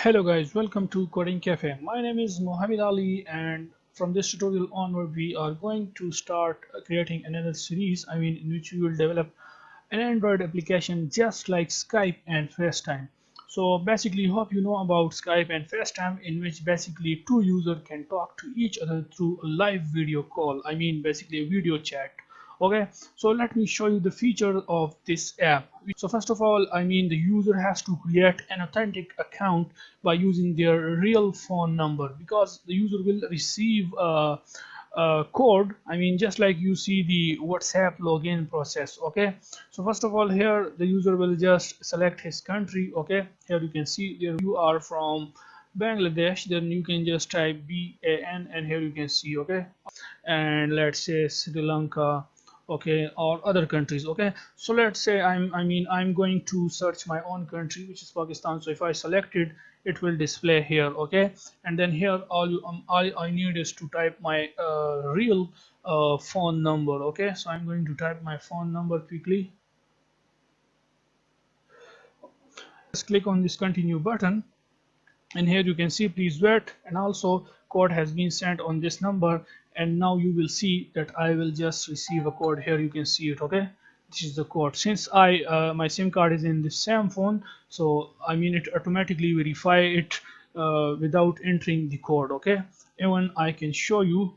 Hello guys, welcome to Coding Cafe. My name is Mohammed Ali, and from this tutorial onward we are going to start creating another series, in which we will develop an Android application just like Skype and FaceTime. So basically hope you know about Skype and FaceTime, in which basically two users can talk to each other through a live video call. Basically a video chat. Okay, so let me show you the feature of this app. So first of all, the user has to create an authentic account by using their real phone number, because the user will receive a code, just like you see the WhatsApp login process. Okay, so first of all, here the user will just select his country. Okay, here you can see there you are from Bangladesh, then you can just type BAN, and here you can see. Okay, and let's say Sri Lanka, okay, or other countries. Okay, so let's say I'm going to search my own country, which is Pakistan. So if I select it, it will display here. Okay, and then here all I need is to type my real phone number. Okay, so I'm going to type my phone number quickly. Just click on this continue button, and here you can see please wait, and also code has been sent on this number. And now you will see that I will just receive a code. Here you can see it. Okay, this is the code. Since I my SIM card is in the same phone, so it automatically verify it without entering the code. Okay, even I can show you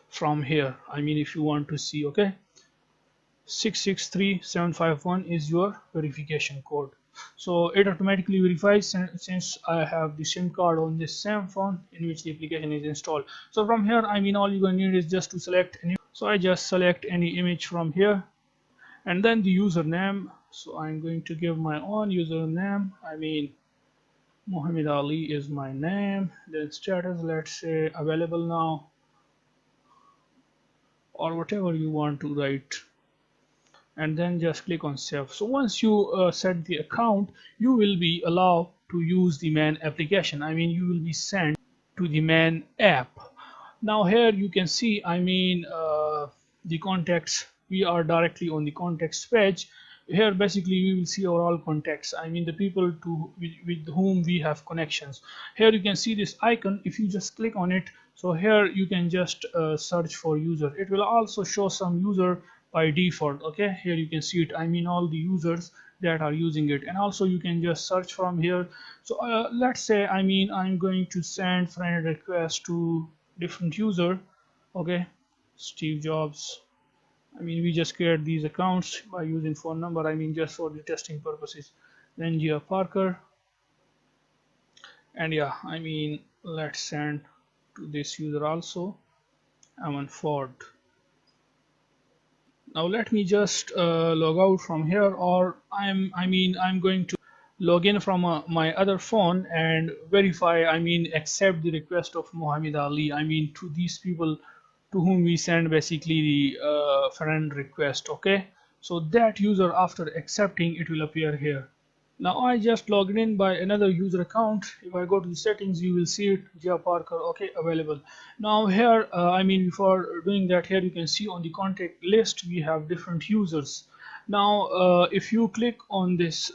from here, if you want to see. Okay, 663751 is your verification code. So it automatically verifies since I have the SIM card on this same phone in which the application is installed. So from here, all you're going to need is just to select any. So I just select any image from here, and then the username. So I'm going to give my own username. Muhammad Ali is my name. Then status, let's say available now, or whatever you want to write, and then just click on save. So once you set the account, you will be allowed to use the main application. You will be sent to the main app. Now here you can see the contacts. We are directly on the contacts page. Here basically we will see our all contacts, the people with whom we have connections. Here you can see this icon. If you just click on it, so here you can just search for user. It will also show some user by default. Okay, here you can see it, all the users that are using it. And also you can just search from here. So let's say I'm going to send friend request to different user. Okay, Steve Jobs. We just create these accounts by using phone number, just for the testing purposes. Then Gia Parker, and yeah, let's send to this user also, Aman Ford. Now let me just log out from here, or I'm going to log in from my other phone and verify, accept the request of Muhammad Ali, to these people to whom we send basically the friend request. Okay, so that user, after accepting, it will appear here. Now I just logged in by another user account. If I go to the settings, you will see it, Gia Parker. Okay, available. Now here, before doing that, here you can see on the contact list we have different users. Now if you click on this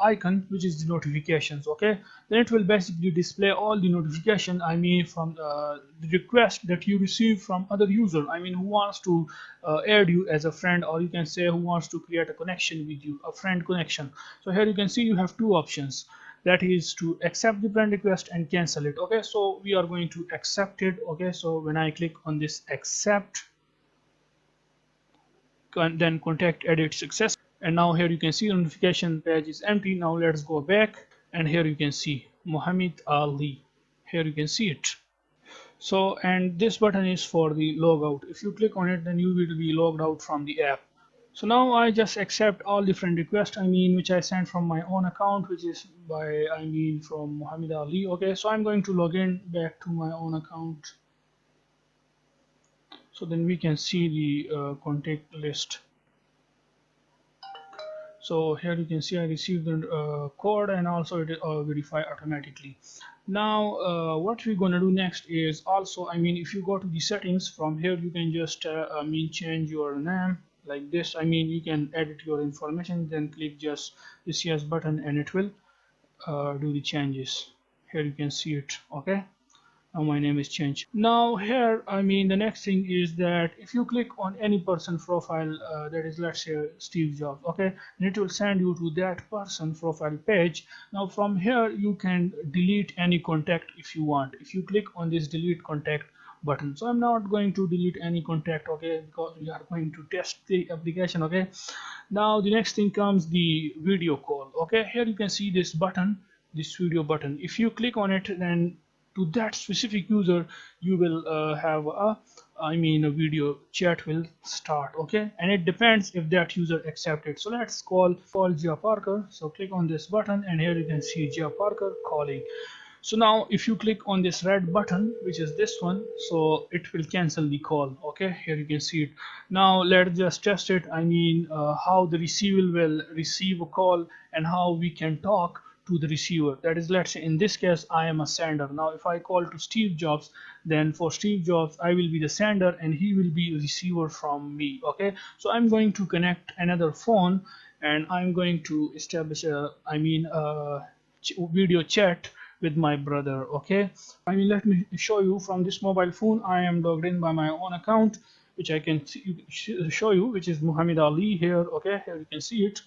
icon, which is the notifications, okay, then it will basically display all the notification, from the request that you receive from other user, who wants to add you as a friend, or you can say who wants to create a connection with you, a friend connection. So here you can see you have two options, that is to accept the friend request and cancel it. Okay, so we are going to accept it. Okay, so when I click on this accept, then contact edit success, and now here you can see the notification page is empty. Now let's go back, and here you can see Muhammad Ali. Here you can see it. So, and this button is for the logout. If you click on it, then you will be logged out from the app. So now I just accept all different requests, which I sent from my own account, which is by, from Muhammad Ali. Okay, so I'm going to log in back to my own account, so then we can see the contact list. So here you can see I received the code, and also it verify automatically. Now what we're going to do next is also, if you go to the settings, from here you can just change your name like this. You can edit your information, then click just this yes button, and it will do the changes. Here you can see it. Okay, now my name is changed. Now here, I mean, the next thing is that if you click on any person profile, that is, let's say Steve Jobs, okay, and it will send you to that person profile page. Now from here you can delete any contact if you want, if you click on this delete contact button. So I'm not going to delete any contact, okay, because we are going to test the application. Okay, now the next thing comes the video call. Okay, here you can see this button, this video button. If you click on it, then to that specific user you will have a, I mean, a video chat will start. Okay, and it depends if that user accepted. So let's call Gia Parker. So click on this button and here you can see Gia Parker calling. So now if you click on this red button, which is this one, so it will cancel the call. Okay, here you can see it. Now let's just test it. I mean, how the receiver will receive a call and how we can talk to the receiver. That is, let's say in this case I am a sender. Now if I call to Steve Jobs, then for Steve Jobs I will be the sender and he will be a receiver from me. Okay, so I'm going to connect another phone and I'm going to establish a, I mean, video chat with my brother. Okay, I mean, let me show you from this mobile phone. I am logged in by my own account, which I can show you, which is Muhammad Ali here. Okay, here you can see it.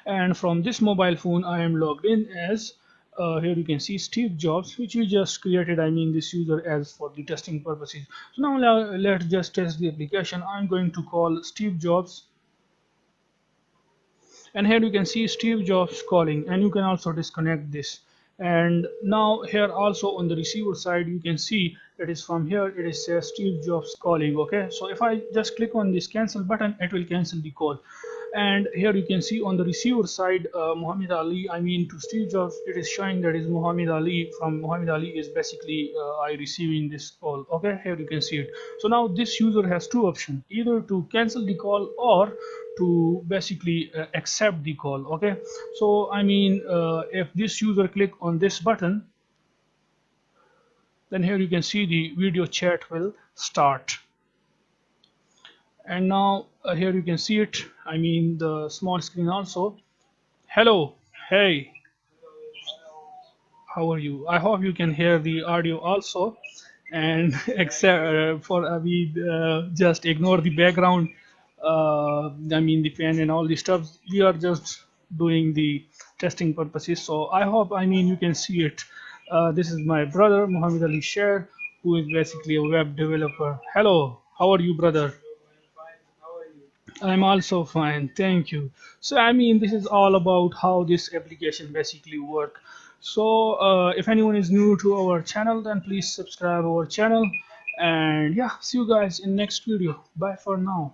And from this mobile phone I am logged in as, here you can see Steve Jobs, which we just created, I mean this user, as for the testing purposes. So now let's just test the application. I'm going to call Steve Jobs, and here you can see Steve Jobs calling, and you can also disconnect this. And now here also on the receiver side you can see that is from here it is says Steve Jobs calling. Okay, so if I just click on this cancel button, it will cancel the call. And here you can see on the receiver side, Muhammad Ali, I mean to Steve Jobs, it is showing that is Muhammad Ali. From Muhammad Ali is basically I receiving this call. Okay, here you can see it. So now this user has two options, either to cancel the call or to basically accept the call. Okay, so I mean, if this user click on this button, then here you can see the video chat will start. And now here you can see it, I mean the small screen also. Hello, hey, how are you? I hope you can hear the audio also. And except for we just ignore the background, I mean the fan and all the stuff. We are just doing the testing purposes. So I hope, I mean, you can see it. This is my brother Muhammad Ali Sher, who is basically a web developer. Hello, how are you, brother? I'm also fine, thank you. So I mean, this is all about how this application basically work. So if anyone is new to our channel, then please subscribe our channel. And yeah, see you guys in next video. Bye for now.